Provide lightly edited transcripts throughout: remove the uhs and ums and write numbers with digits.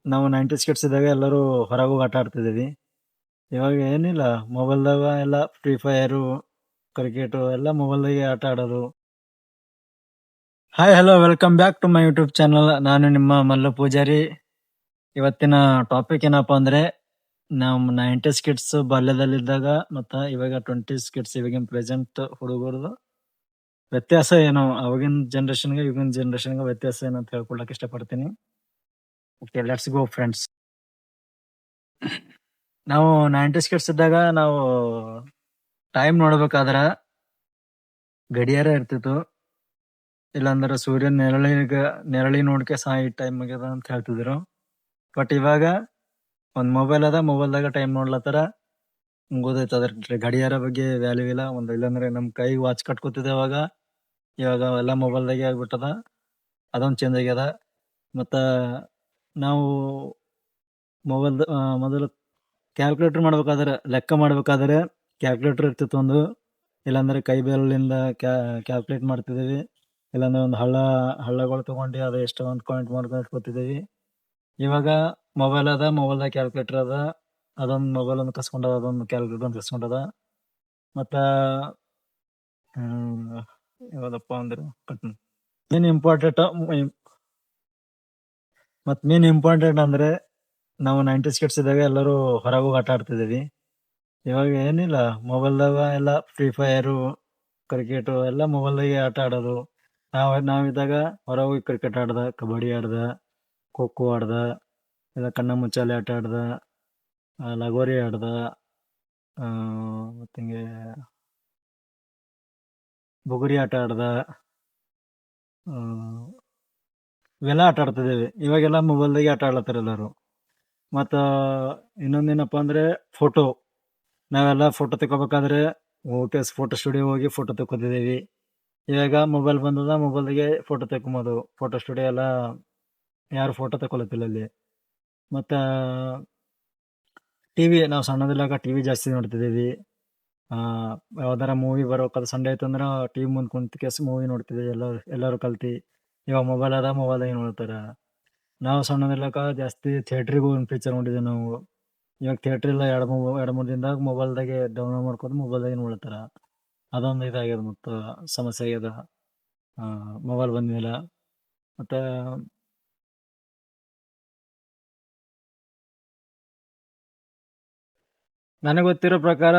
ನಾವು 90s kids ಇದ್ದಾಗ ಎಲ್ಲರೂ ಹೊರಗೆ ಹೋಗಿ ಆಟ ಆಡ್ತಿದ್ದೀವಿ. ಇವಾಗ ಏನಿಲ್ಲ ಮೊಬೈಲ್ದಾಗ ಎಲ್ಲ ಫ್ರೀ ಫೈರು, ಕ್ರಿಕೆಟು ಎಲ್ಲ ಮೊಬೈಲ್ದಾಗೆ ಆಟ ಆಡೋದು. Hi hello welcome back to my YouTube channel. ನಾನು ನಿಮ್ಮ ಮಲ್ಲು ಪೂಜಾರಿ. ಇವತ್ತಿನ ಟಾಪಿಕ್ ಏನಪ್ಪಾ ಅಂದ್ರೆ ನಮ್ಮ 90s ಕಿಡ್ಸ್ ಬಾಲ್ಯದಲ್ಲಿದ್ದಾಗ ಮತ್ತು ಇವಾಗ 20s ಕಿಡ್ಸ್ ಇವಾಗಿನ ಪ್ರೆಸೆಂಟ್ ಹುಡುಗರದು ವ್ಯತ್ಯಾಸ ಏನು, ಅವಾಗಿನ ಜನ್ರೇಷನ್ಗೆ ಇವಾಗಿನ ಜನ್ರೇಷನ್ಗೆ ವ್ಯತ್ಯಾಸ ಏನು ಅಂತ ಹೇಳ್ಕೊಳಕ್ ಇಷ್ಟಪಡ್ತೀನಿ. Okay, let's go friends. ನಾವು 90s ಕಿಡ್ಸ್ ಇದ್ದಾಗ ನಾವು ಟೈಮ್ ನೋಡ್ಬೇಕಾದ್ರ ಗಡಿಯಾರ ಇರ್ತಿತ್ತು. ಇಲ್ಲಾಂದ್ರೆ ಸೂರ್ಯನ ನೆರಳಿ ನೋಡ್ಕೆ ಈ ಟೈಮ್ ಆಗ್ಯದ ಅಂತ ಹೇಳ್ತಿದ್ರು. ಬಟ್ ಇವಾಗ ಒಂದ್ ಮೊಬೈಲ್ ಅದ, ಮೊಬೈಲ್ದಾಗ ಟೈಮ್ ನೋಡ್ಲತ್ತಾರ. ಗೊತ್ತೈತೆ ಅದ್ರ ಗಡಿಯಾರ ಬಗ್ಗೆ ವ್ಯಾಲ್ಯೂ ಇಲ್ಲ. ಇಲ್ಲಾಂದ್ರೆ ನಮ್ ಕೈಗೆ ವಾಚ್ ಕಟ್ಕೋತಿದ್ದೆ ಇವಾಗ ಎಲ್ಲ ಮೊಬೈಲ್ದಾಗೆ ಆಗ್ಬಿಟ್ಟದ. ಅದೊಂದು ಚೇಂಜ್ ಆಗ್ಯದ. ಮತ್ತ ನಾವು ಮೊಬೈಲ್ ಮೊದಲು ಕ್ಯಾಲ್ಕುಲೇಟರ್ ಮಾಡ್ಬೇಕಾದ್ರೆ, ಲೆಕ್ಕ ಮಾಡ್ಬೇಕಾದ್ರೆ ಕ್ಯಾಲ್ಕುಲೇಟರ್ ಇರ್ತಿತ್ತು ಒಂದು. ಇಲ್ಲಾಂದ್ರೆ ಕೈ ಬೆರಳಿಂದ ಕ್ಯಾಲ್ಕುಲೇಟ್ ಮಾಡ್ತಿದ್ದೀವಿ. ಇಲ್ಲಾಂದ್ರೆ ಒಂದು ಹಳ್ಳಗಳು ತಗೊಂಡು ಅದು ಎಷ್ಟು ಅಂತ ಕೌಂಟ್ ಮಾಡ್ಕೊಂಡು ಇಟ್ಕೊತಿದ್ದೀವಿ. ಇವಾಗ ಮೊಬೈಲ್ ಅದ, ಮೊಬೈಲ್ದಾಗ ಕ್ಯಾಲ್ಕುಲೇಟರ್ ಅದ. ಅದೊಂದು ಮೊಬೈಲ್ ಒಂದು ಕಸ್ಕೊಂಡದ, ಅದೊಂದು ಕ್ಯಾಲ್ಕುಲೇಟರ್ ಒಂದು ಕಸ್ಕೊಂಡದ. ಮತ್ತ ಯಾವ್ದಪ್ಪ ಅಂದ್ರೆ ಮೇನ್ ಇಂಪಾರ್ಟೆಂಟ್ ಅಂದ್ರೆ ನಾವು 90s ಕಿಡ್ಸ್ ಇದ್ದಾಗ ಎಲ್ಲರೂ ಹೊರಗೆ ಹೋಗಿ ಆಟ ಆಡ್ತಿದ್ದೀವಿ. ಇವಾಗ ಏನಿಲ್ಲ ಮೊಬೈಲ್ದಾಗ ಎಲ್ಲ ಫ್ರೀ ಫೈರು, ಕ್ರಿಕೆಟು ಎಲ್ಲ ಮೊಬೈಲ್ದಾಗೆ ಆಟ ಆಡೋದು. ನಾವಿದ್ದಾಗ ಹೊರಗೆ ಹೋಗಿ ಕ್ರಿಕೆಟ್ ಆಡ್ದ, ಕಬಡ್ಡಿ ಆಡ್ದ, ಖೋ ಖೋ ಆಡ್ದ, ಇಲ್ಲ ಕಣ್ಣ ಮುಚ್ಚಾಲೆ ಆಟ ಆಡ್ದ, ಲಗೋರಿ ಆಡ್ದ, ಮತ್ತೆ ಹಿಂಗೆ ಬುಗುರಿ ಆಟ ಆಡ್ದ, ಇವೆಲ್ಲ ಆಟ ಆಡ್ತಿದ್ದೇವೆ. ಇವಾಗೆಲ್ಲ ಮೊಬೈಲ್ದಾಗೆ ಆಟ ಆಡ್ಲತ್ತಾರ ಎಲ್ಲರೂ. ಮತ್ತು ಇನ್ನೊಂದೇನಪ್ಪ ಅಂದ್ರೆ ಫೋಟೋ. ನಾವೆಲ್ಲ ಫೋಟೋ ತೆಗೋಬೇಕಾದ್ರೆ ಫೋಟೋ ಸ್ಟುಡಿಯೋ ಹೋಗಿ ಫೋಟೋ ತೆಕ್ಕೊತಿದ್ದೀವಿ. ಇವಾಗ ಮೊಬೈಲ್ ಬಂದದ, ಮೊಬೈಲ್ದಾಗೆ ಫೋಟೋ ತೆಕ್ಕೊಬೋದು. ಫೋಟೋ ಸ್ಟುಡಿಯೋ ಎಲ್ಲ ಯಾರು ಫೋಟೋ ತಗೊಳತ್ತಿಲ್ಲ ಅಲ್ಲಿ. ಮತ್ತು ಟಿವಿ, ನಾವು ಸಣ್ಣದಿದ್ದಾಗ ಟಿವಿ ಜಾಸ್ತಿ ನೋಡ್ತಿದ್ದೀವಿ. ಯಾವ್ದಾರ ಮೂವಿ ಬರೋಕದು ಸಂಡೇ ಆಯ್ತು ಅಂದ್ರೆ ಟಿವಿ ಮುಂದೆ ಕುಂತು ಮೂವಿ ನೋಡ್ತಿದ್ದೀವಿ ಎಲ್ಲರೂ ಕಲ್ತು. ಇವಾಗ ಮೊಬೈಲ್ ಅದ, ಮೊಬೈಲ್ದಾಗೆ ನೋಡ್ತಾರ. ನಾವು ಸಣ್ಣದಿರ್ಲಾಕ ಜಾಸ್ತಿ ಥಿಯೇಟ್ರಿಗೆ ಹೋಗಿ ಪಿಕ್ಚರ್ ನೋಡಿದ್ದೀವಿ ನಾವು. ಇವಾಗ ಥಿಯೇಟ್ರ್ ಇಲ್ಲ, ಎರಡು ಮೂರು ದಿನದಾಗ ಮೊಬೈಲ್ದಾಗೆ ಡೌನ್ಲೋಡ್ ಮಾಡ್ಕೊಂಡು ಮೊಬೈಲ್ದಾಗೆ ನೋಡ್ತಾರ. ಅದೊಂದು ಇದಾಗ್ಯದ, ಮತ್ತು ಸಮಸ್ಯೆ ಆಗ್ಯದ ಮೊಬೈಲ್ ಬಂದ್ಮೇಲೆ. ಮತ್ತು ನನಗೆ ಗೊತ್ತಿರೋ ಪ್ರಕಾರ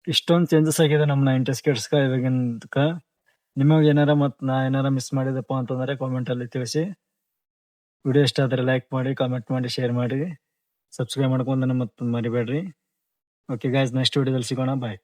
ಇಷ್ಟೊಂದು ಚೇಂಜಸ್ ಆಗಿದೆ ನಮ್ಮ 90s ಕಿಡ್ಸ್ಗೆ ಇವಾಗಿನದಕ್ಕೆ. ನಿಮಗೆ ಏನಾರ ಮತ್ತು ನಾ ಏನಾರ ಮಿಸ್ ಮಾಡಿದಪ್ಪ ಅಂತಂದರೆ ಕಾಮೆಂಟಲ್ಲಿ ತಿಳಿಸಿ. ವಿಡಿಯೋ ಇಷ್ಟ ಆದರೆ ಲೈಕ್ ಮಾಡಿ, ಕಾಮೆಂಟ್ ಮಾಡಿ, ಶೇರ್ ಮಾಡಿ, ಸಬ್ಸ್ಕ್ರೈಬ್ ಮಾಡ್ಕೊಂಡು ಮತ್ತೆ ಮರಿಬೇಡ್ರಿ. ಓಕೆ ಗೈಸ್, ನೆಕ್ಸ್ಟ್ ವಿಡಿಯೋದಲ್ಲಿ ಸಿಗೋಣ. ಬಾಯ್.